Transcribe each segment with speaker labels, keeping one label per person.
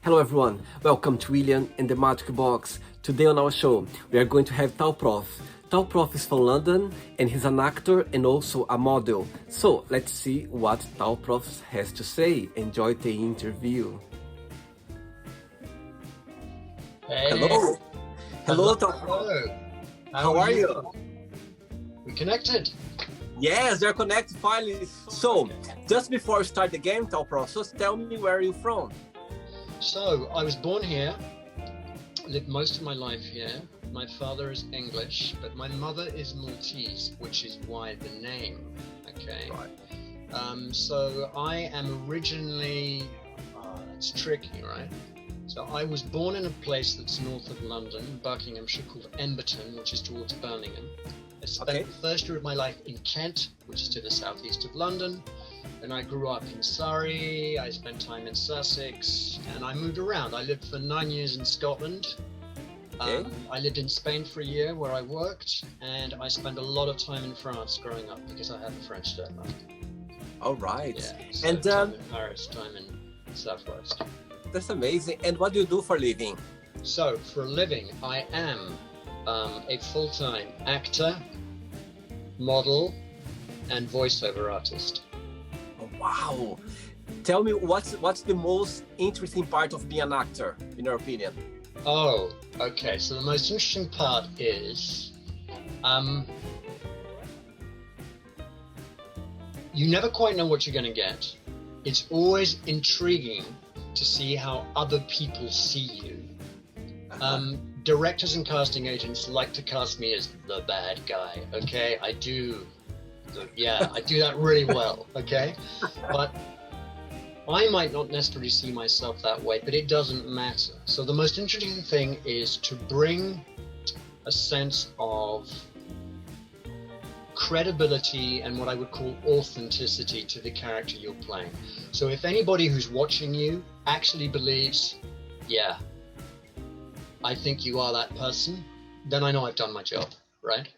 Speaker 1: Hello everyone, welcome to William and the Magic Box. Today on our show, we are going to have Talprofs. Talprofs is from London and he's an actor and also a model. So let's see what Talprofs has to say. Enjoy the interview.
Speaker 2: Hey.
Speaker 1: Hello. Hello, Talprofs.
Speaker 2: Hello.
Speaker 1: How are you?
Speaker 2: We connected.
Speaker 1: Yes, they're connected finally. So, just before we start the game, Talprofs, just tell me where you're from.
Speaker 2: So, I was born here, lived most of my life here. My father is English, but my mother is Maltese, which is why the name, okay?
Speaker 1: Right.
Speaker 2: So I am originally, it's tricky, right? So I was born in a place that's north of London, Buckinghamshire, called Emberton, which is towards Birmingham. I spent the first year of my life in Kent, which is to the southeast of London. And I grew up in Surrey, I spent time in Sussex, and I moved around. I lived for 9 years in Scotland. I lived in Spain for a year where I worked, and I spent a lot of time in France growing up because I have a French stepmother.
Speaker 1: All right.
Speaker 2: Yeah, so
Speaker 1: and
Speaker 2: time in Paris, time in Southwest.
Speaker 1: That's amazing. And what do you do for a living?
Speaker 2: So, for a living, I am a full-time actor, model, and voiceover artist.
Speaker 1: Oh, wow. Tell me, what's the most interesting part of being an actor, in your opinion?
Speaker 2: Oh, okay. So the most interesting part is, you never quite know what you're going to get. It's always intriguing to see how other people see you. Directors and casting agents like to cast me as the bad guy, okay? I do that really well, okay? But I might not necessarily see myself that way, but it doesn't matter. So the most interesting thing is to bring a sense of credibility and what I would call authenticity to the character you're playing. So if anybody who's watching you actually believes, yeah, I think you are that person, then I know I've done my job, right?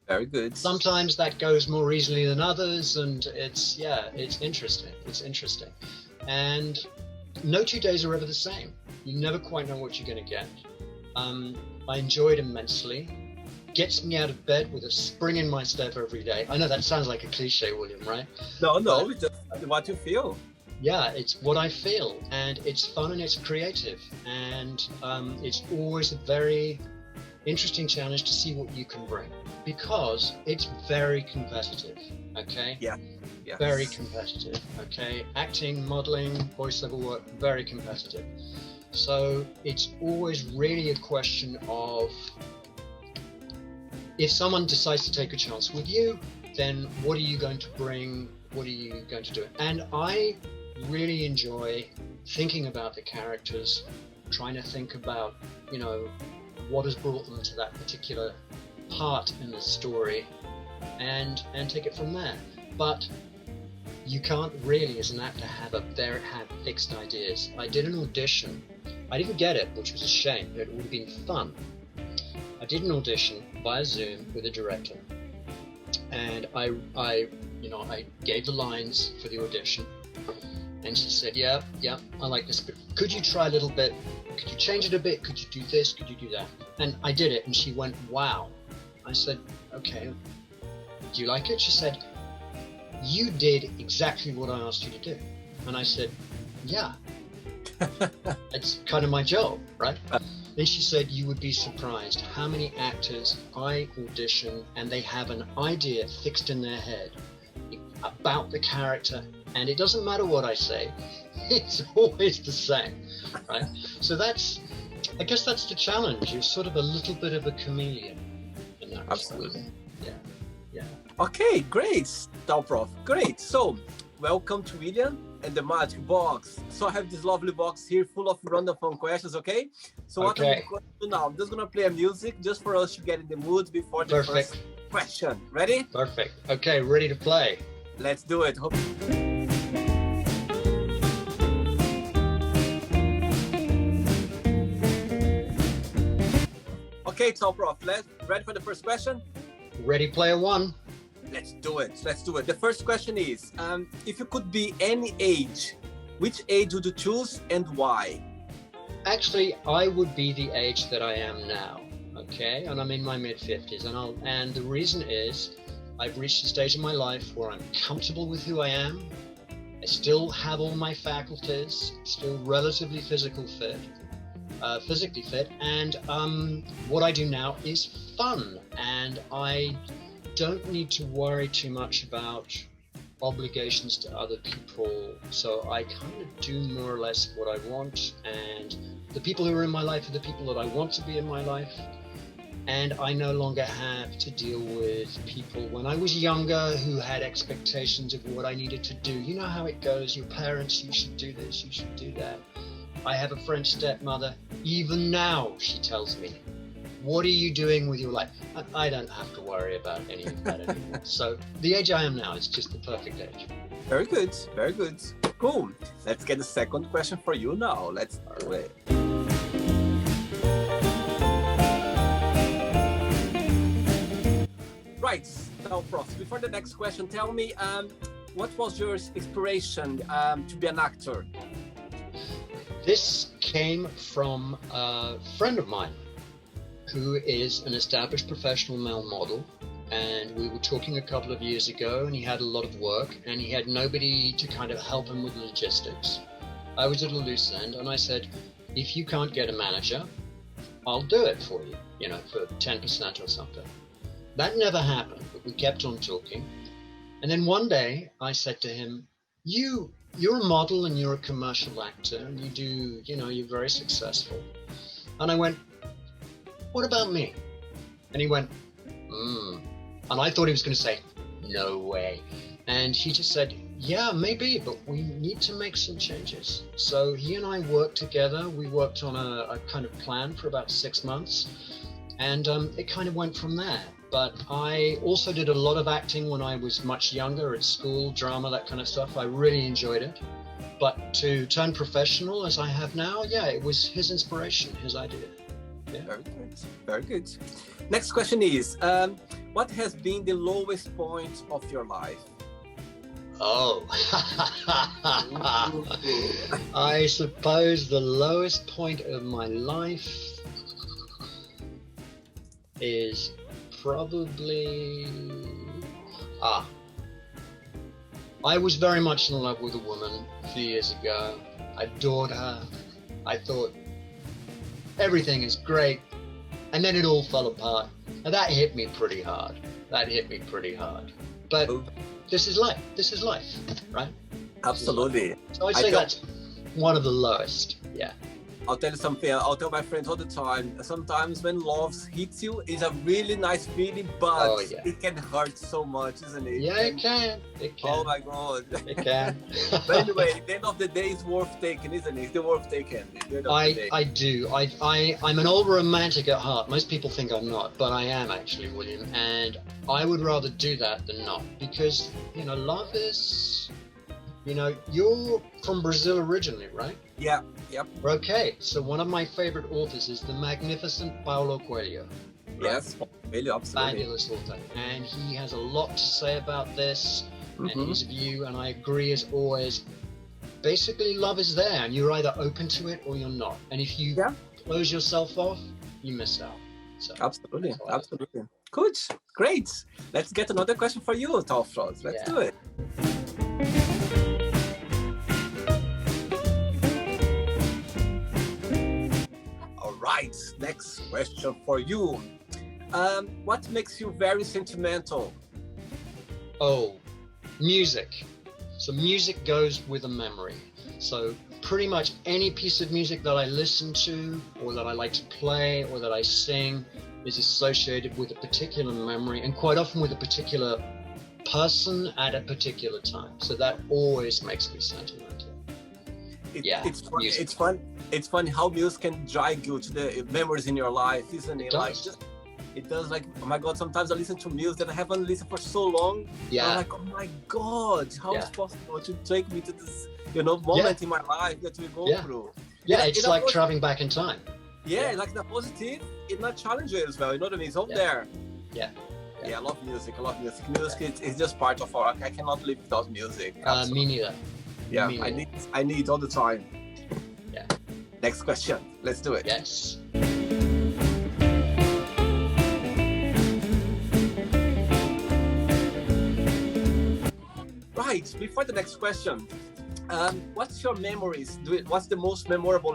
Speaker 1: Very good.
Speaker 2: Sometimes that goes more easily than others, and it's interesting. It's interesting. And no 2 days are ever the same. You never quite know what you're going to get. I enjoy it immensely. Gets me out of bed with a spring in my step every day. I know that sounds like a cliche, William, right?
Speaker 1: No, it's just what you feel.
Speaker 2: Yeah, it's what I feel, and it's fun and it's creative, and it's always a very interesting challenge to see what you can bring, because it's very competitive, okay?
Speaker 1: Yeah.
Speaker 2: Very competitive, okay? Acting, modeling, voiceover work, very competitive. So it's always really a question of, if someone decides to take a chance with you, then what are you going to bring? What are you going to do? And I really enjoy thinking about the characters, trying to think about, what has brought them to that particular part in the story, and take it from there. But you can't really, as an actor, have fixed ideas. I did an audition. I didn't get it, which was a shame. It would have been fun. I did an audition via Zoom with a director, and I gave the lines for the audition, and she said, yeah, I like this, but could you try a little bit? Could you change it a bit? Could you do this? Could you do that? And I did it, and she went, wow. I said, okay, do you like it? She said, you did exactly what I asked you to do. And I said, yeah, it's kind of my job, right? Then she said, you would be surprised how many actors I audition and they have an idea fixed in their head about the character, and it doesn't matter what I say, it's always the same, right? So I guess that's the challenge. You're sort of a little bit of a chameleon in that respect.
Speaker 1: Absolutely.
Speaker 2: Yeah.
Speaker 1: Okay, great, Talprof. Great. So, welcome to William and the Magic Box. So I have this lovely box here full of random fun questions, okay? So what I'm going to do now, I'm just going to play a music just for us to get in the mood before the first question. Ready?
Speaker 2: Perfect. Okay, ready to play.
Speaker 1: Let's do it. Okay, Talprof, ready for the first question?
Speaker 2: Ready, player one.
Speaker 1: Let's do it. The first question is, if you could be any age, which age would you choose and why?
Speaker 2: Actually, I would be the age that I am now, okay? And I'm in my mid-50s, and the reason is I've reached a stage in my life where I'm comfortable with who I am. I still have all my faculties, still relatively physically fit, and what I do now is fun, and I don't need to worry too much about obligations to other people, so I kind of do more or less what I want, and the people who are in my life are the people that I want to be in my life, and I no longer have to deal with people when I was younger who had expectations of what I needed to do. You know how it goes, your parents, you should do this, you should do that. I have a French stepmother, even now she tells me, what are you doing with your life? And I don't have to worry about any of that anymore. So the age I am now is just the perfect age.
Speaker 1: Very good, very good. Cool. Let's get the second question for you now. Let's do it. Right, Talprofs, before the next question, tell me, what was your inspiration to be an actor?
Speaker 2: This came from a friend of mine who is an established professional male model, and we were talking a couple of years ago, and he had a lot of work and he had nobody to kind of help him with logistics. I was at a loose end, and I said, if you can't get a manager, I'll do it for you, you know, for 10% or something. That never happened, but we kept on talking. And then one day I said to him, you're a model and you're a commercial actor and you're very successful. And I went, what about me? And he went, And I thought he was going to say, no way. And he just said, yeah, maybe, but we need to make some changes. So he and I worked together. We worked on a kind of plan for about 6 months. And it kind of went from there. But I also did a lot of acting when I was much younger at school, drama, that kind of stuff. I really enjoyed it. But to turn professional as I have now, yeah, it was his inspiration, his idea. Yeah.
Speaker 1: Very good, very good. Next question is, what has been the lowest point of your life?
Speaker 2: Oh, I suppose the lowest point of my life is probably, I was very much in love with a woman a few years ago. I adored her. I thought everything is great. And then it all fell apart. And that hit me pretty hard. But this is life. This is life, right?
Speaker 1: Absolutely.
Speaker 2: So I'd say that's one of the lowest. Yeah.
Speaker 1: I'll tell you something. I'll tell my friends all the time. Sometimes when love hits you, it's a really nice feeling, but it can hurt so much, isn't it?
Speaker 2: Yeah, it can.
Speaker 1: Oh my God.
Speaker 2: It can.
Speaker 1: But anyway, at the end of the day, it's worth taking, isn't it? It's worth taking.
Speaker 2: I do. I'm an old romantic at heart. Most people think I'm not, but I am actually, William. And I would rather do that than not, because love is. You're from Brazil originally, right?
Speaker 1: Yeah, yep.
Speaker 2: Okay, so one of my favorite authors is the magnificent Paulo Coelho. Right?
Speaker 1: Yes, Coelho, absolutely.
Speaker 2: Fabulous author. And he has a lot to say about this and his view, and I agree as always. Basically, love is there, and you're either open to it or you're not. And if you close yourself off, you miss out. So,
Speaker 1: absolutely. Good, great. Let's get another question for you, Talprofs. Let's do it. Right, next question for you. What makes you very sentimental?
Speaker 2: Oh, music. So music goes with a memory. So pretty much any piece of music that I listen to, or that I like to play, or that I sing, is associated with a particular memory, and quite often with a particular person at a particular time. So that always makes me sentimental.
Speaker 1: It's fun how music can drag you to the memories in your life, isn't it? It does. Like, oh my God, sometimes I listen to music that I haven't listened for so long. Yeah. I'm like, oh my God, how is it possible to take me to this, moment in my life that we go through?
Speaker 2: Yeah, it's like traveling back in time.
Speaker 1: Yeah, like the positive, it's not challenging as well. You know what I mean? It's up there.
Speaker 2: Yeah.
Speaker 1: Yeah, I love music. Music is just part of our. I cannot live without music.
Speaker 2: Me neither.
Speaker 1: Yeah, I need it all the time.
Speaker 2: Yeah.
Speaker 1: Next question. Let's do it.
Speaker 2: Yes.
Speaker 1: Right. Before the next question, what's your memories? What's the most memorable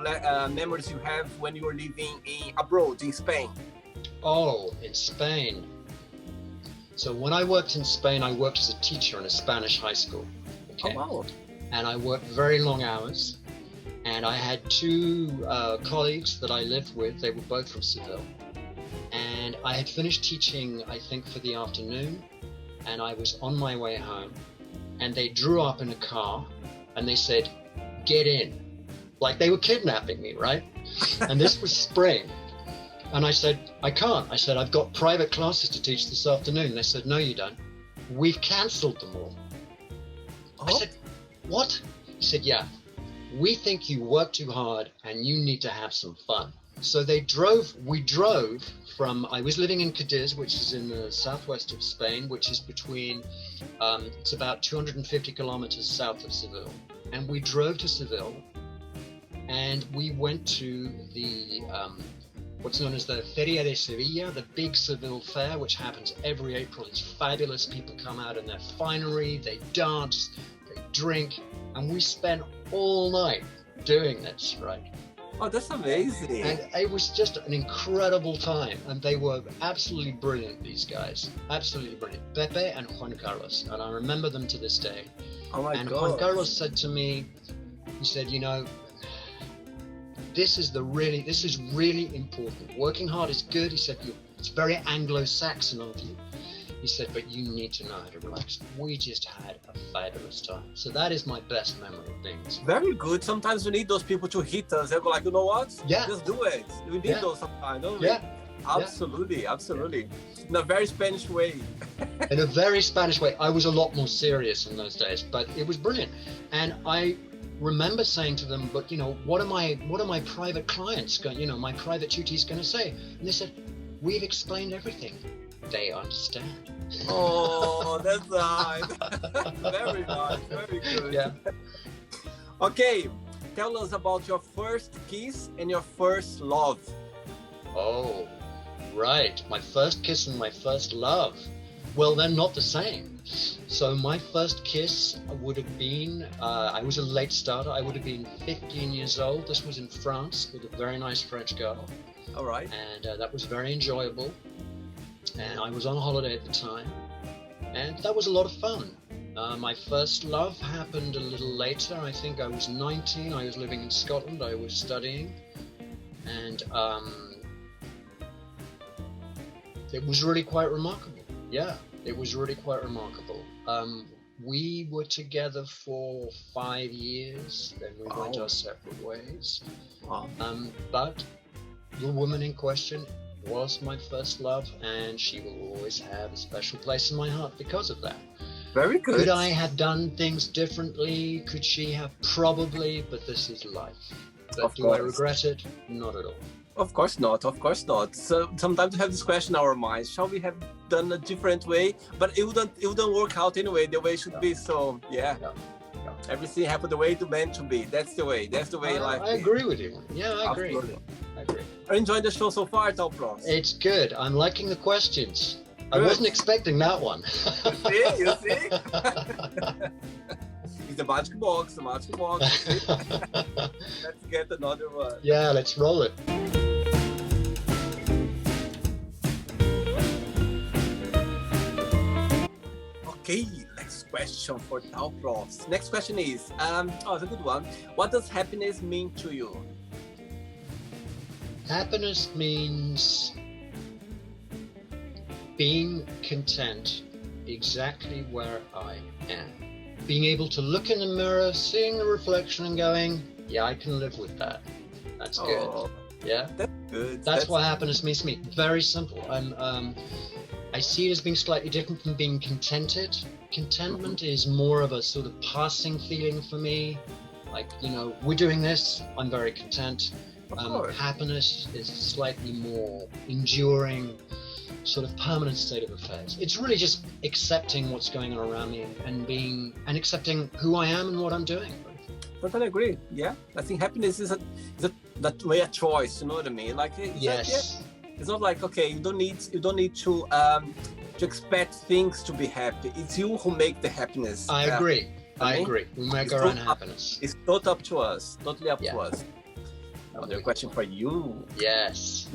Speaker 1: memories you have when you were living abroad in Spain?
Speaker 2: Oh, in Spain. So when I worked in Spain, I worked as a teacher in a Spanish high school. Okay?
Speaker 1: Oh, wow.
Speaker 2: And I worked very long hours. And I had two colleagues that I lived with. They were both from Seville. And I had finished teaching, I think, for the afternoon. And I was on my way home. And they drew up in a car. And they said, get in. Like they were kidnapping me, right? And this was spring. And I said, I can't. I said, I've got private classes to teach this afternoon. They said, no, you don't. We've cancelled them all.
Speaker 1: Oh.
Speaker 2: I said, what? He said, yeah. We think you work too hard and you need to have some fun. So we drove from, I was living in Cadiz, which is in the southwest of Spain, which is between, it's about 250 kilometers south of Seville. And we drove to Seville and we went to the, what's known as the Feria de Sevilla, the big Seville fair, which happens every April. It's fabulous. People come out in their finery, they dance, they drink, and we spent all night doing this, right?
Speaker 1: Oh, that's amazing.
Speaker 2: And it was just an incredible time. And they were absolutely brilliant, these guys. Absolutely brilliant. Pepe and Juan Carlos. And I remember them to this day.
Speaker 1: Oh my
Speaker 2: and
Speaker 1: God.
Speaker 2: Juan Carlos said to me, he said, you know, this is really important. Working hard is good. He said, it's very Anglo-Saxon of you. He said, but you need to know how to relax. We just had a fabulous time. So that is my best memory of things.
Speaker 1: Very good. Sometimes we need those people to hit us. They go like, you know what?
Speaker 2: Yeah.
Speaker 1: Just do it. We need those sometimes, don't we?
Speaker 2: Yeah.
Speaker 1: Absolutely, absolutely. In a very Spanish way.
Speaker 2: In a very Spanish way. I was a lot more serious in those days, but it was brilliant. And I remember saying to them, but you know, what are my private clients going, you know, my private tutees going to say? And they said, we've explained everything. They understand.
Speaker 1: Oh, that's nice. Very nice. Very good.
Speaker 2: Yeah.
Speaker 1: Okay, tell us about your first kiss and your first love.
Speaker 2: Oh, right. My first kiss and my first love. Well, they're not the same. So my first kiss would have been, I was a late starter. I would have been 15 years old. This was in France with a very nice French girl.
Speaker 1: All right.
Speaker 2: And that was very enjoyable. And I was on holiday at the time. And that was a lot of fun. My first love happened a little later. I think I was 19. I was living in Scotland. I was studying. And it was really quite remarkable. Yeah, it was really quite remarkable. We were together for 5 years. Then we went our separate ways.
Speaker 1: Wow.
Speaker 2: But the woman in question was my first love, and she will always have a special place in my heart because of that.
Speaker 1: Very good.
Speaker 2: Could I have done things differently? Could she have? Probably, but this is life. But do I regret it? Not at all.
Speaker 1: Of course not. Of course not. So sometimes we have this question in our minds: shall we have done a different way? But it wouldn't work out anyway. The way it should be. So yeah. Everything happened the way it meant to be. That's the way. That's the way life.
Speaker 2: I agree with you. Yeah, I agree.
Speaker 1: Absolutely.
Speaker 2: I agree.
Speaker 1: Are you enjoying the show so far, Talprofs?
Speaker 2: It's good. I'm liking the questions. I wasn't expecting that one.
Speaker 1: You see? It's the magic box, the magic box. Let's get another one.
Speaker 2: Yeah, let's roll it.
Speaker 1: Okay, next question for Talprofs. Next question is, it's a good one. What does happiness mean to you?
Speaker 2: Happiness means being content exactly where I am. Being able to look in the mirror, seeing the reflection and going, yeah, I can live with that. That's good. Yeah?
Speaker 1: That's good.
Speaker 2: That's what happiness means to me. Very simple. I see it as being slightly different from being contented. Contentment is more of a sort of passing feeling for me. Like, you know, we're doing this, I'm very content. Happiness is a slightly more enduring, sort of permanent state of affairs. It's really just accepting what's going on around me and accepting who I am and what I'm doing.
Speaker 1: Totally agree. Yeah, I think happiness is that way a choice. You know what I mean? Like,
Speaker 2: Yes.
Speaker 1: It's not like, okay, you don't need to expect things to be happy. It's you who make the happiness.
Speaker 2: I agree. I agree. We make our own happiness.
Speaker 1: It's totally up to us. Totally up to us. Another question for you.
Speaker 2: Yes.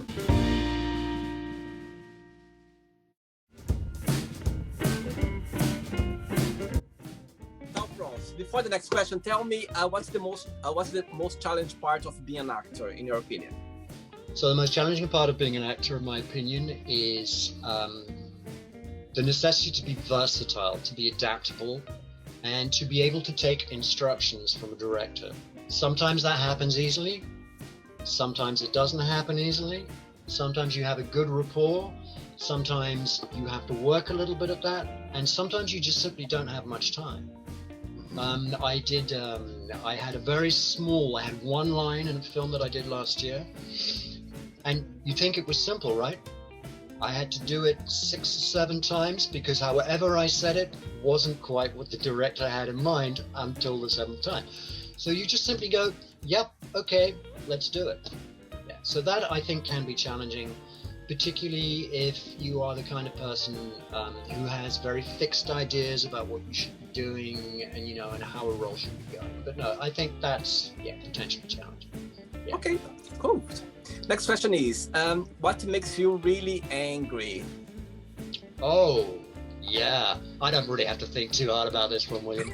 Speaker 1: Talprofs, before the next question, tell me what's the most challenging part of being an actor, in your opinion?
Speaker 2: So the most challenging part of being an actor, in my opinion, is the necessity to be versatile, to be adaptable, and to be able to take instructions from a director. Sometimes that happens easily. Sometimes it doesn't happen easily. Sometimes you have a good rapport. Sometimes you have to work a little bit at that. And sometimes you just simply don't have much time. I had I had one line in a film that I did last year. And you think it was simple, right? I had to do it 6 or 7 times because however I said it wasn't quite what the director had in mind until the 7th time. So you just simply go, yep, okay, let's do it. Yeah. So that I think can be challenging, particularly if you are the kind of person who has very fixed ideas about what you should be doing and, you know, and how a role should be going. But no, I think that's, potentially challenging. Yeah.
Speaker 1: Okay, cool. Next question is, what makes you really angry?
Speaker 2: Oh, yeah. I don't really have to think too hard about this one, William.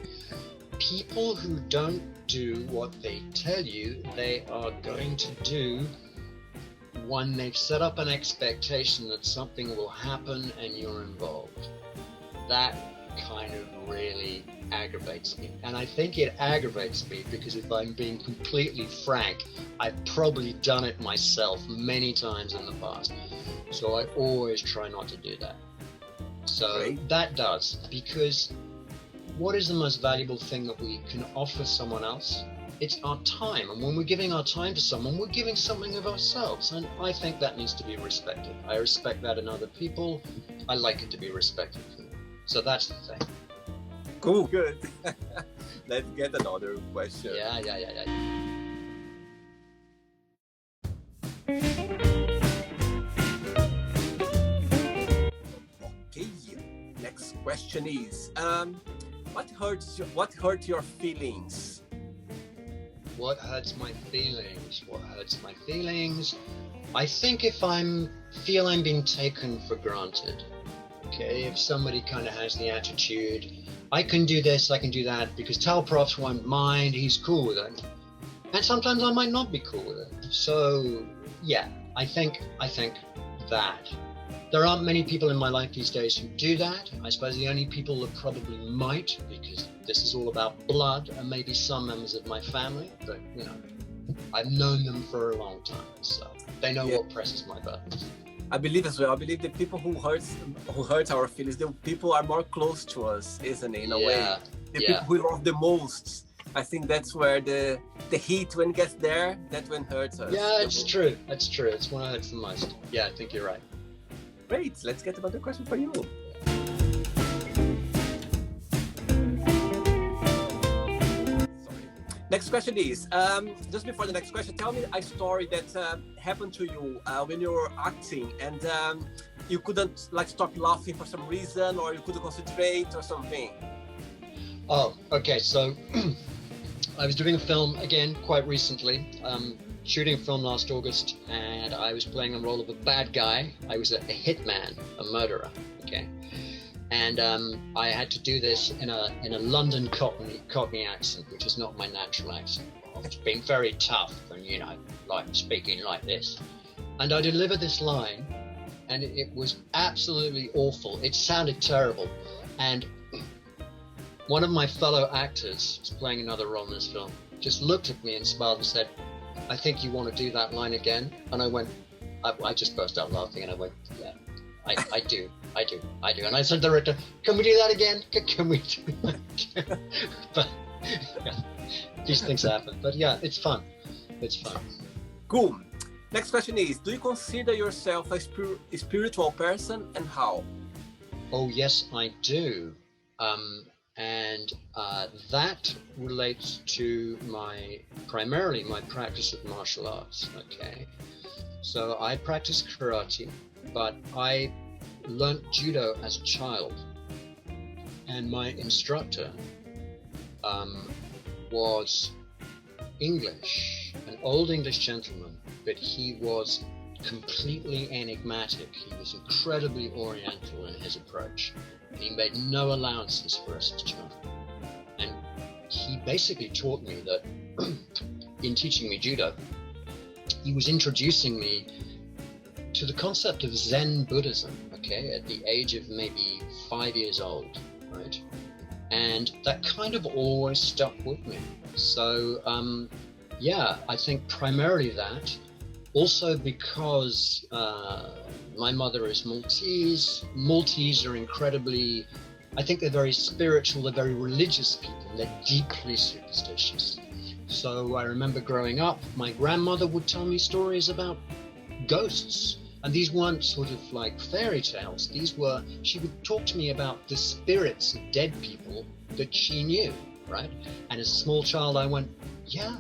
Speaker 2: People who don't do what they tell you they are going to do when they've set up an expectation that something will happen and you're involved. That kind of really aggravates me. And I think it aggravates me because if I'm being completely frank, I've probably done it myself many times in the past. So I always try not to do that. So that does, because what is the most valuable thing that we can offer someone else? It's our time. And when we're giving our time to someone, we're giving something of ourselves. And I think that needs to be respected. I respect that in other people. I like it to be respected for me. So that's the thing.
Speaker 1: Cool, good. Let's get another question.
Speaker 2: Yeah.
Speaker 1: Okay, next question is, what hurts your feelings?
Speaker 2: What hurts my feelings? I think if I feel I'm being taken for granted. Okay, if somebody kind of has the attitude, I can do this, I can do that, because Talprofs won't mind, he's cool with it. And sometimes I might not be cool with it. So, yeah, I think that. There aren't many people in my life these days who do that. I suppose the only people that probably might, because this is all about blood, and maybe some members of my family, but, you know, I've known them for a long time, so they know what presses my buttons.
Speaker 1: I believe as well. I believe the people who hurt our feelings, the people are more close to us, isn't it? In a way, the people we love the most. I think that's where the heat, when it gets there, that when hurts us.
Speaker 2: Yeah, it's true. That's true. It's when it hurts the most. Yeah, I think you're right.
Speaker 1: Great. Let's get another question for you. Next question is, just before the next question, tell me a story that happened to you when you were acting and you couldn't stop laughing for some reason, or you couldn't concentrate or something.
Speaker 2: Oh, okay. So I was doing a film again quite recently, shooting a film last August, and I was playing the role of a bad guy. I was a hitman, a murderer. Okay. And I had to do this in a London Cockney accent, which is not my natural accent. It's been very tough, and like speaking like this. And I delivered this line, and it was absolutely awful. It sounded terrible. And one of my fellow actors, who's playing another role in this film, just looked at me and smiled and said, "I think you want to do that line again." And I went, I just burst out laughing, and I went, "Yeah. I do. And I said to the director, "Can we do that again? Can we do that again?" But yeah, these things happen. But yeah, it's fun.
Speaker 1: Cool. Next question is, do you consider yourself a spiritual person, and how?
Speaker 2: Oh, yes, I do. And that relates to primarily my practice of martial arts. Okay, so I practice karate, but I learnt judo as a child, and my instructor was English, an old English gentleman, but he was completely enigmatic. He was incredibly oriental in his approach, and he made no allowances for us as children. And he basically taught me that in teaching me judo, he was introducing me to the concept of Zen Buddhism, okay, at the age of maybe 5 years old, right? And that kind of always stuck with me. So, yeah, I think primarily that. Also because my mother is Maltese. Maltese are incredibly, I think they're very spiritual, they're very religious people, they're deeply superstitious. So I remember growing up, my grandmother would tell me stories about ghosts. And these weren't sort of like fairy tales. She would talk to me about the spirits of dead people that she knew, right? And as a small child, I went, yeah,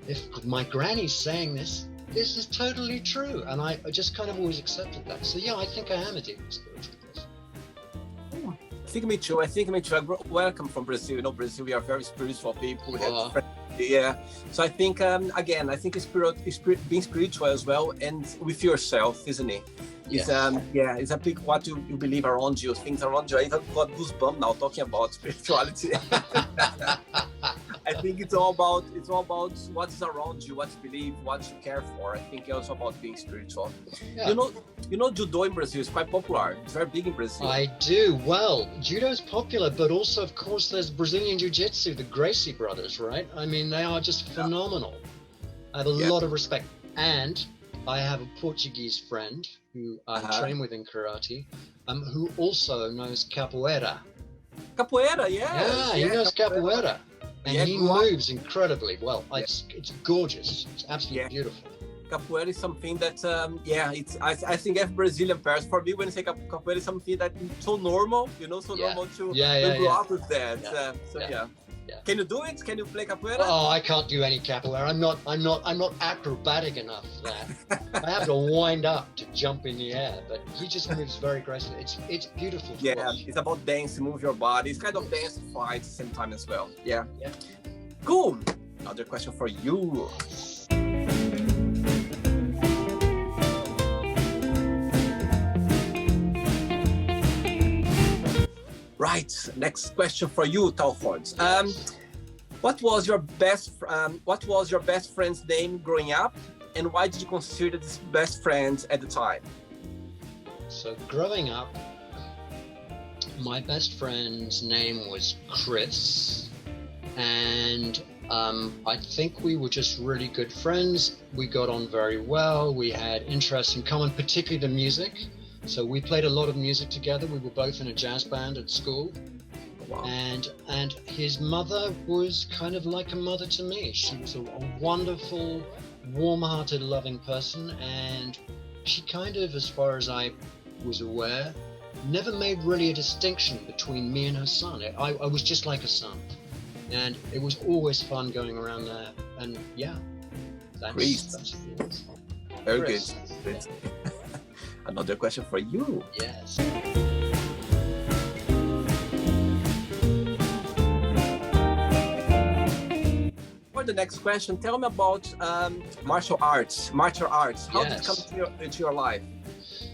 Speaker 2: if my granny's saying this is totally true. And I just kind of always accepted that. So yeah, I think I am a deeply spiritual person.
Speaker 1: I think me too. Welcome from Brazil. You know, Brazil, we are very spiritual people. Yeah. So I think, again, I think being spiritual as well, and with yourself, isn't it? It's,
Speaker 2: Yes.
Speaker 1: it's a big what you believe around you, things around you. I even got goosebumps now talking about spirituality. I think it's all about what is around you, what you believe, what you care for. I think it's also about being spiritual.
Speaker 2: Yeah.
Speaker 1: You know, judo in Brazil is quite popular. It's very big in Brazil.
Speaker 2: I do. Well, judo is popular, but also, of course, there's Brazilian Jiu-Jitsu, the Gracie brothers, right? I mean, they are just phenomenal. I have a lot of respect. And I have a Portuguese friend who I train with in karate, who also knows capoeira.
Speaker 1: Capoeira,
Speaker 2: Yeah, he knows capoeira. And he moves incredibly well. It's gorgeous. It's absolutely beautiful.
Speaker 1: Capoeira is something that, I think every Brazilian person, for me, when you say capoeira is something that is so normal, normal to grow up with that. Yeah. Can you do it? Can you play capoeira?
Speaker 2: Oh, I can't do any capoeira. I'm not acrobatic enough for that. I have to wind up to jump in the air, but he just moves very gracefully. It's beautiful to watch.
Speaker 1: It's about dance, move your body. It's kind of dance fight at the same time as well. Yeah. Cool. Another question for you. Right, next question for you, Talprofs. What was your best friend's name growing up, and why did you consider this best friend at the time?
Speaker 2: So growing up, my best friend's name was Chris, and I think we were just really good friends. We got on very well. We had interests in common, particularly the music. So we played a lot of music together. We were both in a jazz band at school.
Speaker 1: Wow.
Speaker 2: And his mother was kind of like a mother to me. She was a wonderful, warm-hearted, loving person, and she kind of, as far as I was aware, never made really a distinction between me and her son. I was just like a son, and it was always fun going around there. And yeah, that's it.
Speaker 1: Very good. Another question for you.
Speaker 2: Yes.
Speaker 1: For the next question, tell me about martial arts. How did it come into your life?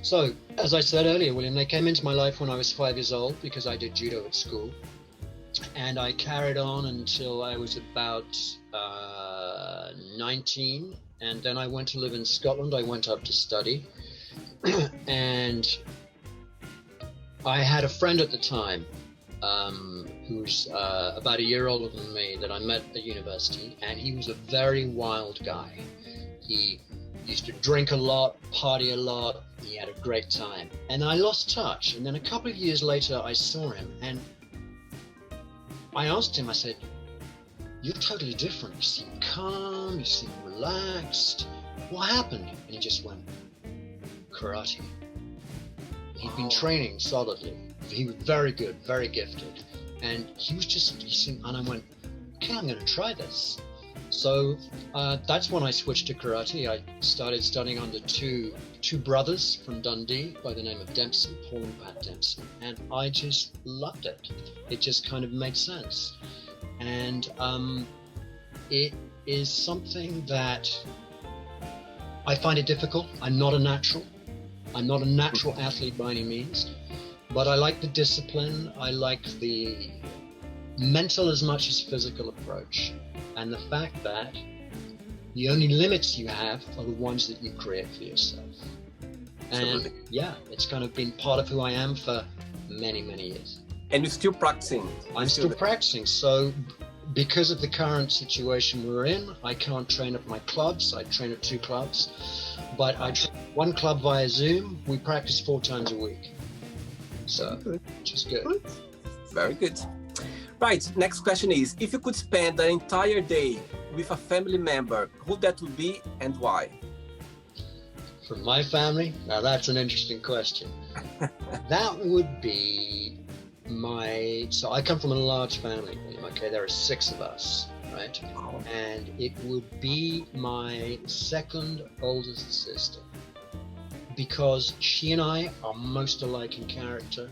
Speaker 2: So, as I said earlier, William, they came into my life when I was 5 years old because I did judo at school. And I carried on until I was about 19. And then I went to live in Scotland. I went up to study. And I had a friend at the time who's about a year older than me that I met at university, and he was a very wild guy. He used to drink a lot, party a lot, he had a great time. And I lost touch, and then a couple of years later I saw him, and I asked him, I said, "You're totally different. You seem calm, you seem relaxed. What happened?" And he just went, "Karate." He'd been training solidly. He was very good, very gifted. And he seemed, and I went, okay, I'm going to try this. So that's when I switched to karate. I started studying under two brothers from Dundee by the name of Dempsey, Paul and Pat Dempsey, and I just loved it. It just kind of made sense. And it is something that I find it difficult. I'm not a natural athlete by any means, but I like the discipline. I like the mental as much as physical approach, and the fact that the only limits you have are the ones that you create for yourself. And yeah, it's kind of been part of who I am for many, many years.
Speaker 1: And you're still practicing?
Speaker 2: I'm still practicing. So because of the current situation we're in, I can't train at my clubs. I train at 2 clubs, but I train one club via Zoom. We practice 4 times a week. So, which is good.
Speaker 1: Very good. Right, next question is, if you could spend an entire day with a family member, who that would be and why?
Speaker 2: From my family? Now that's an interesting question. That would be so I come from a large family, okay? There are 6 of us, right?
Speaker 1: Oh.
Speaker 2: And it would be my second oldest sister, because she and I are most alike in character.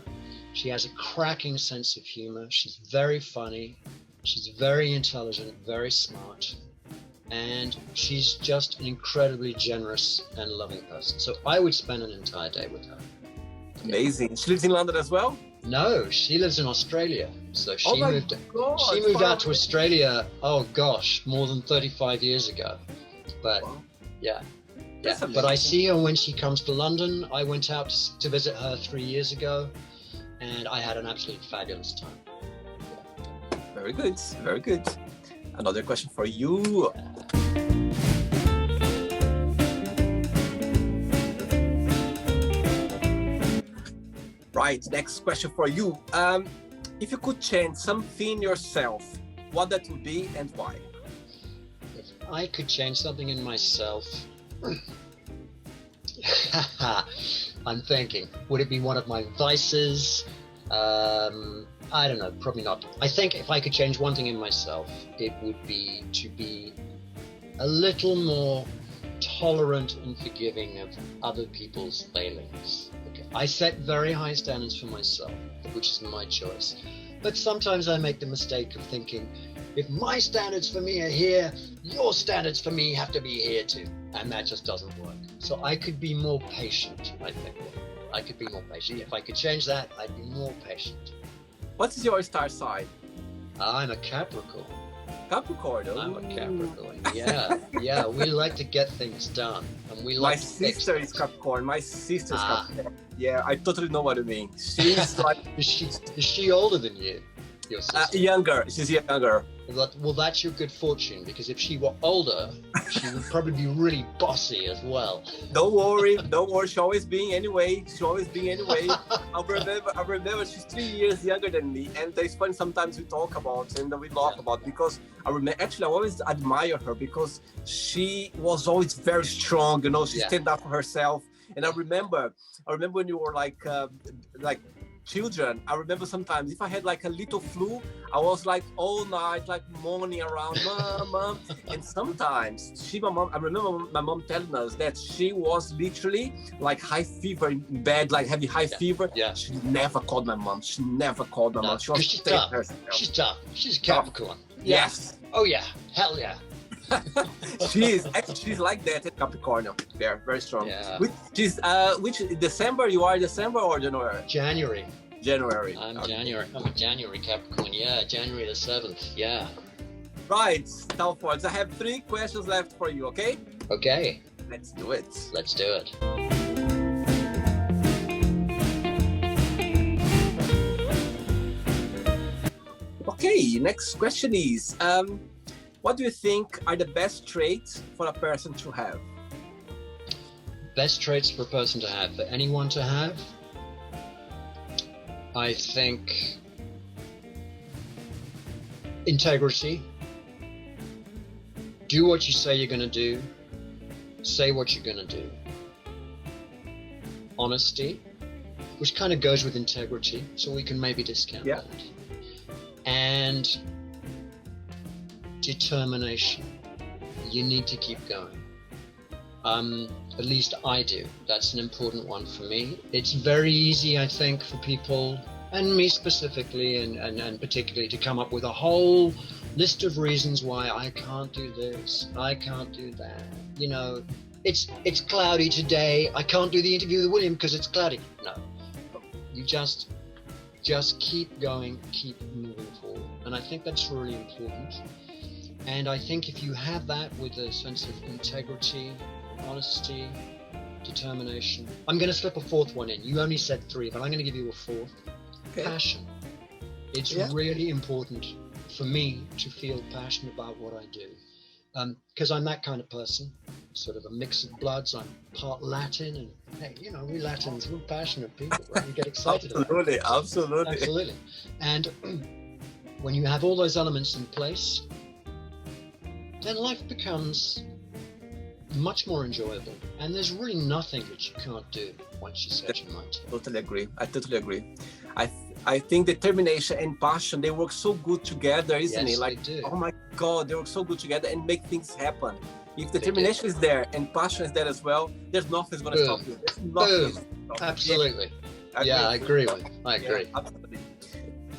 Speaker 2: She has a cracking sense of humor. She's very funny. She's very intelligent, very smart. And she's just an incredibly generous and loving person. So I would spend an entire day with her.
Speaker 1: Amazing. She lives in London as well?
Speaker 2: No, she lives in Australia. So she moved
Speaker 1: God,
Speaker 2: out to Australia, oh gosh, more than 35 years ago. But yeah. But I see her when she comes to London. I went out to visit her 3 years ago, and I had an absolutely fabulous time. Yeah.
Speaker 1: Very good, very good. Another question for you. Right, next question for you. If you could change something yourself, what that would be and why?
Speaker 2: If I could change something in myself, I'm thinking, would it be one of my vices? I don't know, probably not. I think if I could change one thing in myself, it would be to be a little more tolerant and forgiving of other people's failings. Okay. I set very high standards for myself, which is my choice. But sometimes I make the mistake of thinking, if my standards for me are here, your standards for me have to be here too. And that just doesn't work. So I could be more patient, I think. I could be more patient. If I could change that, I'd be more patient.
Speaker 1: What is your star sign?
Speaker 2: I'm a Capricorn.
Speaker 1: Capricorn. Oh.
Speaker 2: I'm a Capricorn. Yeah. We like to get things done, and we like.
Speaker 1: My sister is Capricorn. My sister's Capricorn. Yeah, I totally know what you mean. She's like.
Speaker 2: Is she older than you? Your sister?
Speaker 1: Younger. She's younger.
Speaker 2: Well, that's your good fortune, because if she were older, she would probably be really bossy as well.
Speaker 1: Don't worry. She's always being anyway. I remember she's 3 years younger than me, and it's fun sometimes we talk about and we laugh about, because I always admire her because she was always very strong. You know, she stand up for herself. And I remember when you were like children, I remember sometimes if I had like a little flu, I was like all night, like moaning around, mom. And sometimes I remember my mom telling us that she was literally like high fever in bed, like having high fever.
Speaker 2: Yeah.
Speaker 1: She never called my mom. She was
Speaker 2: she's tough. She's tough. She's a Capricorn.
Speaker 1: Yes.
Speaker 2: Oh yeah. Hell yeah.
Speaker 1: She's like that at Capricorn. Very, very strong.
Speaker 2: Yeah.
Speaker 1: Which December? You are December or January?
Speaker 2: January.
Speaker 1: I'm
Speaker 2: January. I'm a January Capricorn. Yeah, January the 7th. Yeah.
Speaker 1: Right, Talprofs. I have 3 questions left for you. Okay?
Speaker 2: Okay.
Speaker 1: Let's do it.
Speaker 2: Let's do it.
Speaker 1: Okay. Next question is, what do you think are the best traits for a person to have?
Speaker 2: Best traits for a person to have, for anyone to have? I think integrity. Do what you say you're going to do. Say what you're going to do. Honesty, which kind of goes with integrity, so we can maybe discount that. and determination. You need to keep going. At least I do. That's an important one for me. It's very easy, I think, for people, and me specifically, and particularly, to come up with a whole list of reasons why I can't do this, I can't do that. You know, it's cloudy today, I can't do the interview with William because it's cloudy. No, you just keep going, keep moving forward. And I think that's really important. And I think if you have that with a sense of integrity, honesty, determination. I'm going to slip a fourth one in. You only said three, but I'm going to give you a fourth. Okay. Passion. It's really important for me to feel passionate about what I do. Because I'm that kind of person, sort of a mix of bloods. I'm part Latin, and hey, you know, we Latins, we're passionate people, right? We get excited
Speaker 1: absolutely,
Speaker 2: about it.
Speaker 1: Absolutely.
Speaker 2: And when you have all those elements in place, then life becomes much more enjoyable, and there's really nothing that you can't do once you set your mind to it.
Speaker 1: Totally agree. I totally agree. I think determination and passion, they work so good together, isn't it? Like,
Speaker 2: they do.
Speaker 1: Oh my God, they work so good together and make things happen. If determination is there and passion is there as well, there's nothing's going to stop you. There's nothing.
Speaker 2: Absolutely. I agree with you. I agree.
Speaker 1: Yeah, absolutely.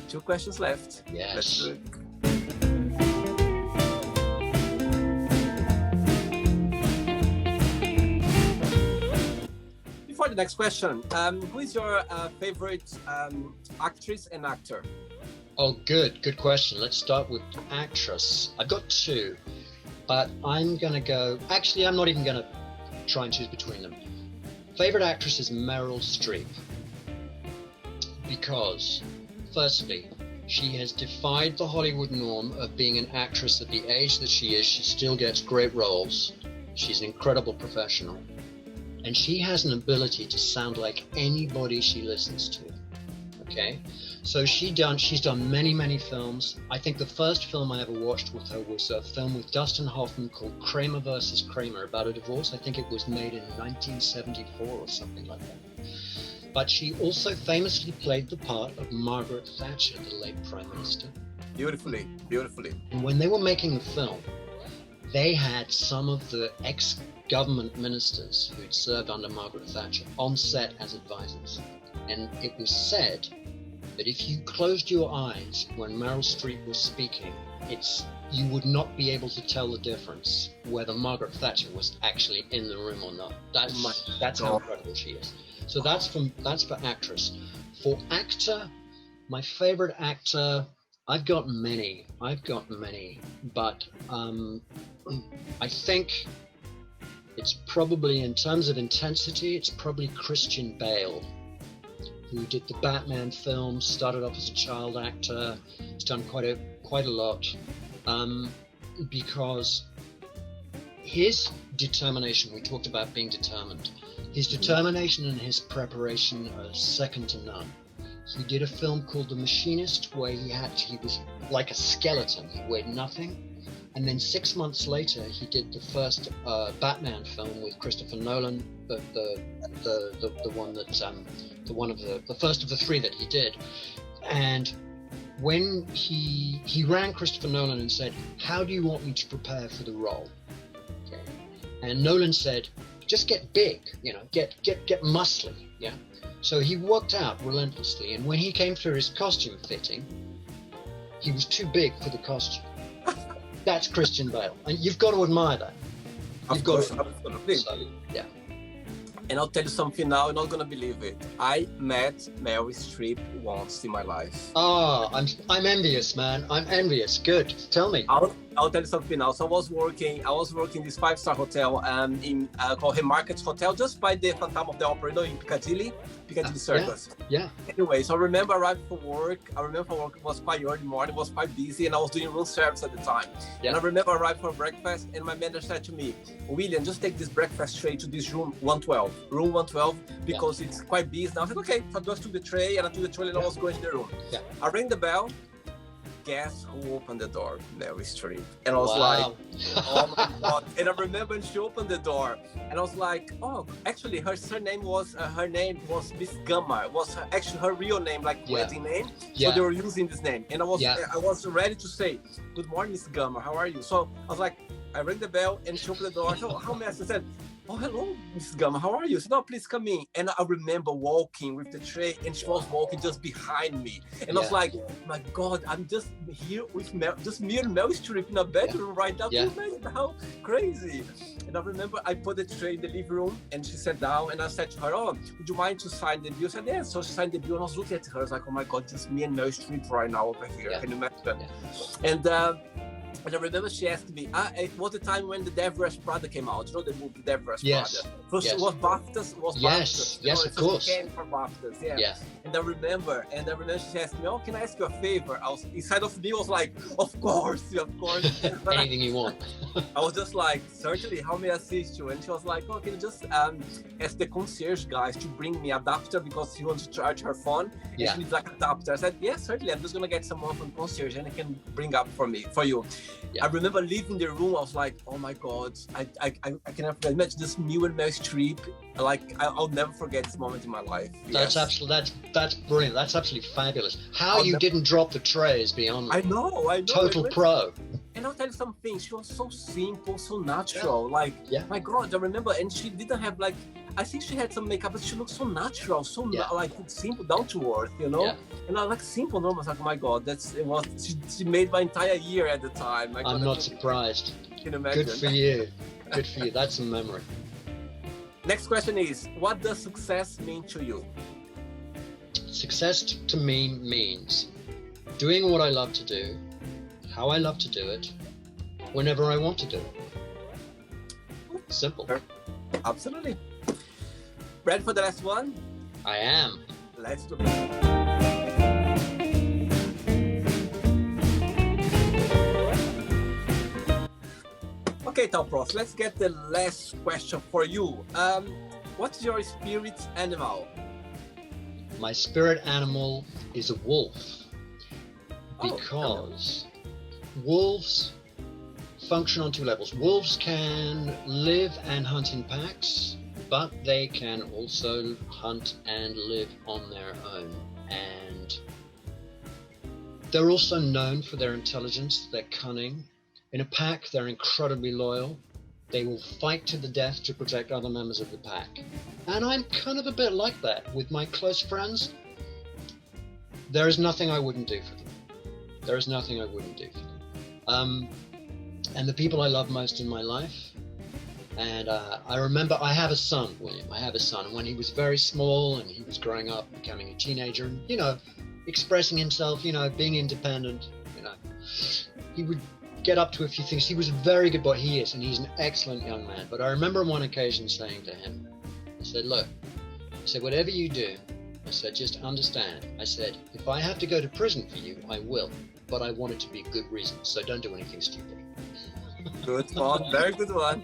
Speaker 1: 2 questions left.
Speaker 2: Yes.
Speaker 1: Let's do it. For the next question, who is your favorite actress and actor?
Speaker 2: Oh, good question. Let's start with actress. I've got 2, but I'm going to go... Actually, I'm not even going to try and choose between them. Favorite actress is Meryl Streep. Because, firstly, she has defied the Hollywood norm of being an actress at the age that she is. She still gets great roles. She's an incredible professional. And she has an ability to sound like anybody she listens to. Okay? So she's done many films. I think the first film I ever watched with her was a film with Dustin Hoffman called Kramer versus Kramer, about a divorce. I think it was made in 1974 or something like that. But she also famously played the part of Margaret Thatcher, the late Prime Minister.
Speaker 1: Beautifully.
Speaker 2: And when they were making the film, they had some of the ex-government ministers who'd served under Margaret Thatcher on set as advisors. And it was said that if you closed your eyes when Meryl Streep was speaking, you would not be able to tell the difference whether Margaret Thatcher was actually in the room or not. That's how incredible she is. So that's for actress. For actor, my favorite actor, I've got many, but I think it's probably, in terms of intensity, it's probably Christian Bale, who did the Batman films, started off as a child actor. He's done quite a lot, because his determination, we talked about being determined, his determination and his preparation are second to none. He did a film called The Machinist, where he was like a skeleton, he weighed nothing. And then 6 months later, he did the first Batman film with Christopher Nolan, the first of the 3 that he did. And when he rang Christopher Nolan and said, "How do you want me to prepare for the role?" Okay. And Nolan said, "Just get big, get muscly." Yeah. So he worked out relentlessly, and when he came through his costume fitting, he was too big for the costume. That's Christian Bale, and you've got to admire that.
Speaker 1: Absolutely.
Speaker 2: So, yeah.
Speaker 1: And I'll tell you something now, you're not gonna believe it. I met Meryl Streep once in my life.
Speaker 2: Oh, I'm envious, man. I'm envious. Good. Tell me.
Speaker 1: I'll tell you something now. So I was working in this 5-star hotel called Haymarket Hotel, just by the Phantom of the Opera, in Piccadilly Circus.
Speaker 2: Yeah.
Speaker 1: Anyway, so I remember arriving for work. It was quite early morning, it was quite busy, and I was doing room service at the time. Yeah. And I remember arriving for breakfast, and my manager said to me, "William, just take this breakfast tray to this room 112, because it's quite busy." And I was like, okay. So I just took the tray, and I was going to the room. Yeah. I rang the bell. guess who opened the door? Meryl Streep. And I was
Speaker 2: Wow.
Speaker 1: like, oh my God. And I remember when she opened the door, and I was like, oh, actually her name was Miss Gummer. It was actually her real name, like wedding name. So they were using this name. And I was ready to say, good morning, Miss Gummer, how are you? So I was like, I rang the bell and she opened the door. So how may I said, oh, hello, Mrs. Gummer, how are you? She said, no, please come in. And I remember walking with the tray, and she was walking just behind me. And I was like, my God, I'm just here with just me and Meryl Streep in a bedroom right now. Can you imagine how crazy? And I remember I put the tray in the living room, and she sat down, and I said to her, oh, would you mind to sign the bill? She said, yes. So she signed the bill, and I was looking at her. I was like, oh my God, just me and Meryl Streep right now over here. Can you imagine? And I remember she asked me, it was the time when the Devil Wears Prada came out. You know the movie Devil Wears Prada? First it was BAFTAs.
Speaker 2: Yes, of course.
Speaker 1: She came for BAFTAs, And I remember she asked me, oh, can I ask you a favor? I was, inside of me, I was like, of course. But
Speaker 2: anything you want.
Speaker 1: I was just like, certainly, how may I assist you? And she was like, oh, can you just ask the concierge guys to bring me an adapter because she wants to charge her phone. And she needs like an adapter. I said, yes, certainly. I'm just going to get someone from concierge and they can bring up for you. I remember leaving the room. I was like, "Oh my God, I cannot imagine this new and Meryl Streep. Like, I'll never forget this moment in my life."
Speaker 2: That's absolutely that's brilliant. That's absolutely fabulous. How you didn't drop the tray is beyond me.
Speaker 1: I know.
Speaker 2: Total pro.
Speaker 1: And I'll tell you something. She was so simple, so natural. Like, my God, I remember. And she didn't have like. I think she had some makeup, but she looked so natural, so like simple, down to earth, you know. And I like simple, normal. I was like, oh my God, she made my entire year at the time.
Speaker 2: I'm not surprised.
Speaker 1: Can you imagine?
Speaker 2: Good for you. Good for you. That's a memory.
Speaker 1: Next question is, what does success mean to you?
Speaker 2: Success to me means doing what I love to do, how I love to do it, whenever I want to do it. Simple.
Speaker 1: Absolutely. Ready for the last one?
Speaker 2: I am.
Speaker 1: Let's do it. Okay, Talprofs, let's get the last question for you. What's your spirit animal?
Speaker 2: My spirit animal is a wolf. Because wolves function on two levels. Wolves can live and hunt in packs, but they can also hunt and live on their own. And they're also known for their intelligence, their cunning. In a pack, they're incredibly loyal. They will fight to the death to protect other members of the pack. And I'm kind of a bit like that with my close friends. There is nothing I wouldn't do for them. There is nothing I wouldn't do for them. And the people I love most in my life. And I remember I have a son, William. I have a son. And when he was very small and he was growing up, becoming a teenager, and, you know, expressing himself, you know, being independent, you know, he would get up to a few things. He was a very good boy. He is, and he's an excellent young man. But I remember on one occasion saying to him, I said, look, I said, whatever you do, I said, just understand. I said, if I have to go to prison for you, I will. But I want it to be a good reason. So don't do anything stupid.
Speaker 1: Good one. Very good one.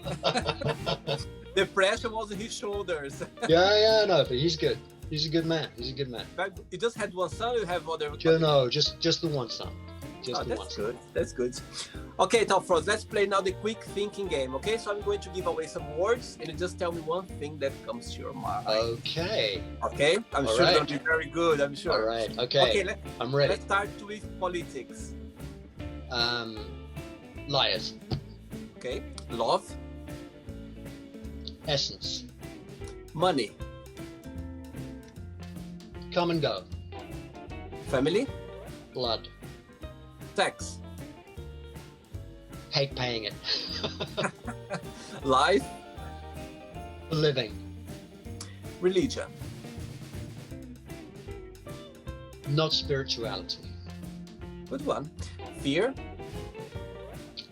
Speaker 1: The pressure was on his shoulders.
Speaker 2: Yeah, no, but he's good. He's a good man. He's a good man.
Speaker 1: You just had one son, or you have other?
Speaker 2: No, just the one son.
Speaker 1: That's good. That's good. Okay, Talprofs, let's play now the quick thinking game. Okay, so I'm going to give away some words, and you just tell me one thing that comes to your mind.
Speaker 2: Okay.
Speaker 1: Okay. I'm sure it'll be very good. I'm sure.
Speaker 2: All right. Okay. I'm ready.
Speaker 1: Let's start with politics.
Speaker 2: Liars.
Speaker 1: Okay. Love.
Speaker 2: Essence.
Speaker 1: Money.
Speaker 2: Come and go.
Speaker 1: Family.
Speaker 2: Blood.
Speaker 1: Tax.
Speaker 2: Hate paying it.
Speaker 1: Life.
Speaker 2: Living.
Speaker 1: Religion.
Speaker 2: Not spirituality.
Speaker 1: Good one. Fear.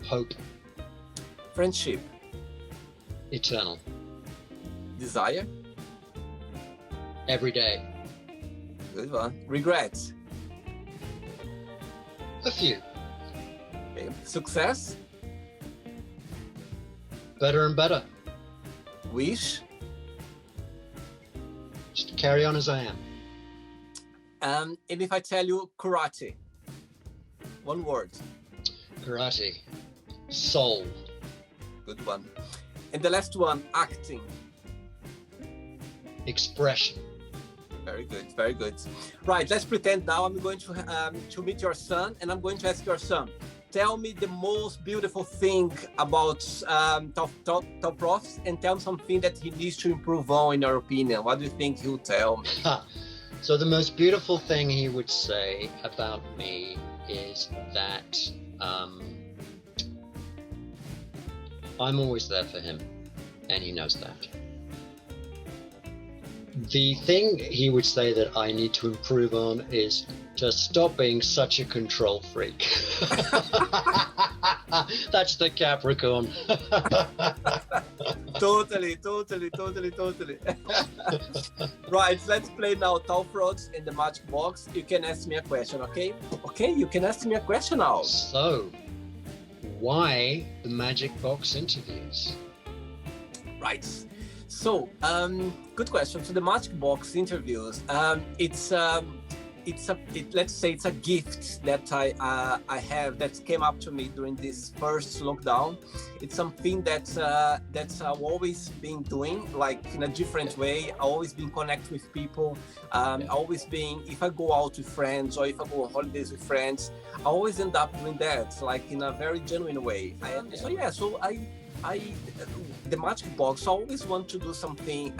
Speaker 2: Hope.
Speaker 1: Friendship.
Speaker 2: Eternal.
Speaker 1: Desire.
Speaker 2: Every day.
Speaker 1: Good one. Regrets.
Speaker 2: A few.
Speaker 1: Okay. Success.
Speaker 2: Better and better.
Speaker 1: Wish.
Speaker 2: Just carry on as I am.
Speaker 1: And if I tell you karate. One word.
Speaker 2: Karate. Soul.
Speaker 1: Good one. And the last one, acting.
Speaker 2: Expression.
Speaker 1: Very good, very good. Right, let's pretend now I'm going to meet your son, and I'm going to ask your son, tell me the most beautiful thing about Talprofs, and tell me something that he needs to improve on, in your opinion. What do you think he'll tell me?
Speaker 2: So the most beautiful thing he would say about me is that I'm always there for him, and he knows that. The thing he would say that I need to improve on is to stop being such a control freak. That's the Capricorn.
Speaker 1: Totally. Right, let's play now Talprofs in the magic box. You can ask me a question, okay? Okay, you can ask me a question now.
Speaker 2: So, why the magic box interviews?
Speaker 1: Right. So, good question. So the magic box interviews, let's say it's a gift that I have that came up to me during this first lockdown. It's something that's I've always been doing, like in a different way. I've always been connecting with people. Always been, if I go out with friends or if I go on holidays with friends, I always end up doing that, like in a very genuine way. The magic box, I always want to do something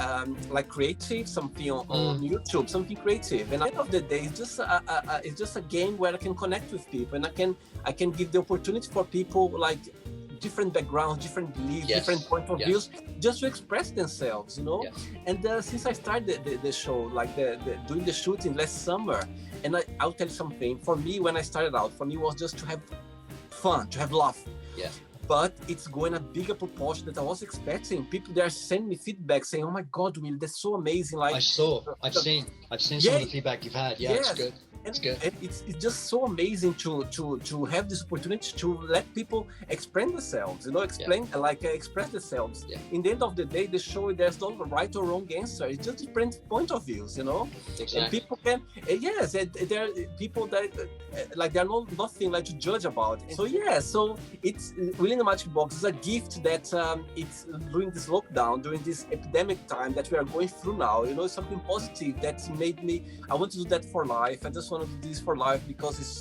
Speaker 1: like creative, something on YouTube, something creative. And at the end of the day, it's just a game where I can connect with people, and I can give the opportunity for people like different backgrounds, different beliefs, different point of views, just to express themselves, you know. And since I started the show, like doing the shooting last summer, and I'll tell you something. For me, when I started out, for me it was just to have fun, to have laugh.
Speaker 2: Yeah.
Speaker 1: But it's going a bigger proportion that I was expecting. People they are sending me feedback saying, "Oh my God, Will, that's so amazing!" Like
Speaker 2: I've seen some of the feedback you've had. Yeah, it's good. It's good.
Speaker 1: And it's just so amazing to have this opportunity to let people express themselves, you know, express themselves.
Speaker 2: Yeah.
Speaker 1: In the end of the day, the show, there's no right or wrong answer. It's just different point of views, you know.
Speaker 2: Exactly.
Speaker 1: And people can, there are people that like there are nothing like to judge about. And so it's really the magic box is a gift that it's during this lockdown, during this epidemic time that we are going through now. You know, it's something positive that made me. I want to do that for life. I just want to do this for life because it's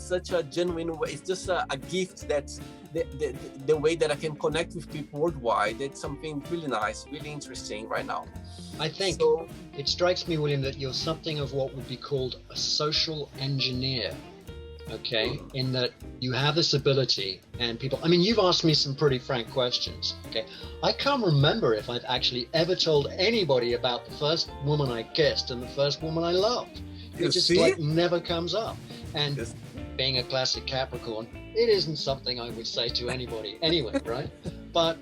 Speaker 1: such a genuine way. It's just a gift that's the way that I can connect with people worldwide. It's something really nice, really interesting right now.
Speaker 2: I think it strikes me, William, that you're something of what would be called a social engineer. Okay, in that you have this ability, and people, I mean, you've asked me some pretty frank questions. Okay, I can't remember if I've actually ever told anybody about the first woman I kissed and the first woman I loved. It just like never comes up. And being a classic Capricorn, it isn't something I would say to anybody anyway, right? But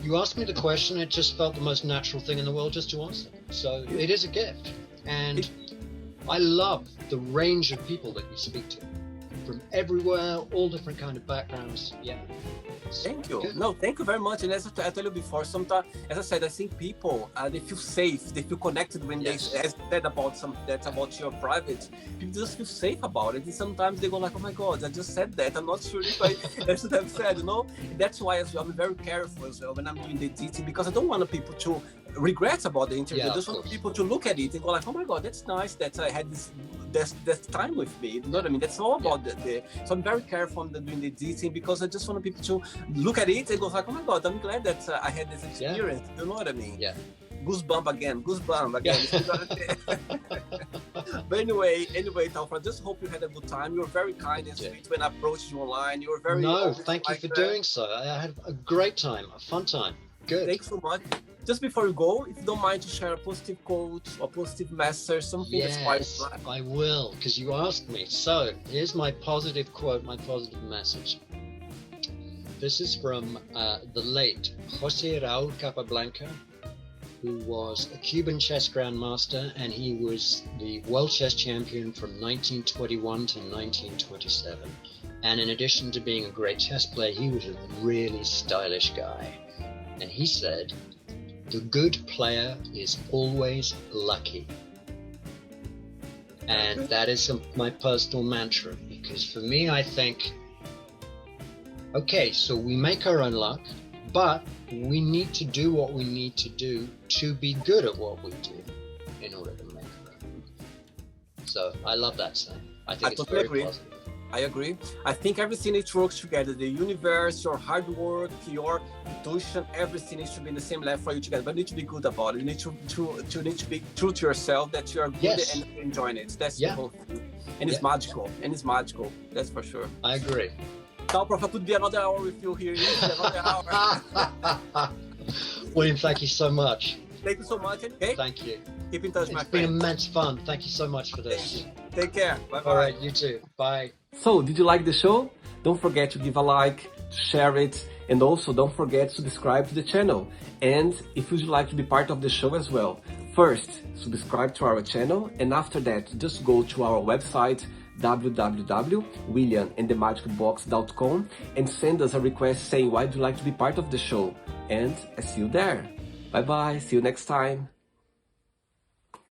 Speaker 2: you asked me the question, it just felt the most natural thing in the world just to answer. So it is a gift. And I love the range of people that you speak to. From everywhere, all different kind of backgrounds. Yeah.
Speaker 1: Thank you. No, thank you very much. And as I told you before, sometimes, as I said, I think people they feel safe, they feel connected when they said about that's about your private. People just feel safe about it. And sometimes they go like, "Oh my God, I just said that. I'm not sure if I should have said." You know, that's why as well I'm very careful as well when I'm doing the editing because I don't want people to regret about the interview. I just want people to look at it and go like, "Oh my God, that's nice that I had this time with me." You know what I mean? That's all about so I'm very careful on doing the editing because I just want people to look at it and go like, "Oh my God, I'm glad that I had this experience." You know what I mean? Yeah. Goosebump again. But anyway, Talprofs, I just hope you had a good time. You were very kind and sweet when I approached you online. You were very
Speaker 2: thank you for doing so. I had a great time, a fun time. Good.
Speaker 1: Thanks so much. Just before you go, if you don't mind to share a positive quote or positive message, something that's quite
Speaker 2: I will, because you asked me. So here's my positive quote, my positive message. This is from the late Jose Raul Capablanca, who was a Cuban chess grandmaster, and he was the world chess champion from 1921 to 1927. And in addition to being a great chess player, he was a really stylish guy. And he said, "The good player is always lucky." And that is my personal mantra. Because for me, I think, okay, so we make our own luck, but we need to do what we need to do to be good at what we do in order to make it. So I love that saying. I think it's very positive.
Speaker 1: I agree. I think everything needs to work together. The universe, your hard work, your intuition, everything needs to be in the same level for you together. But you need to be good about it. You need to be true to yourself that you are good and enjoying it. That's the whole thing. And it's magical. And it's magical. That's for sure.
Speaker 2: I agree.
Speaker 1: Talprofs, could be another hour with you here. Another hour.
Speaker 2: William, thank you so much.
Speaker 1: Thank you so much. Okay?
Speaker 2: Thank you.
Speaker 1: Keep in touch, my friend.
Speaker 2: It's been immense fun. Thank you so much for this.
Speaker 1: Take care. Bye-bye.
Speaker 2: All right, you too. Bye.
Speaker 1: So, did you like the show? Don't forget to give a like, to share it, and also don't forget to subscribe to the channel. And if you'd like to be part of the show as well, first, subscribe to our channel, and after that, just go to our website, www.williamandthemagicbox.com, and send us a request saying why do you like to be part of the show. And I see you there. Bye bye, see you next time.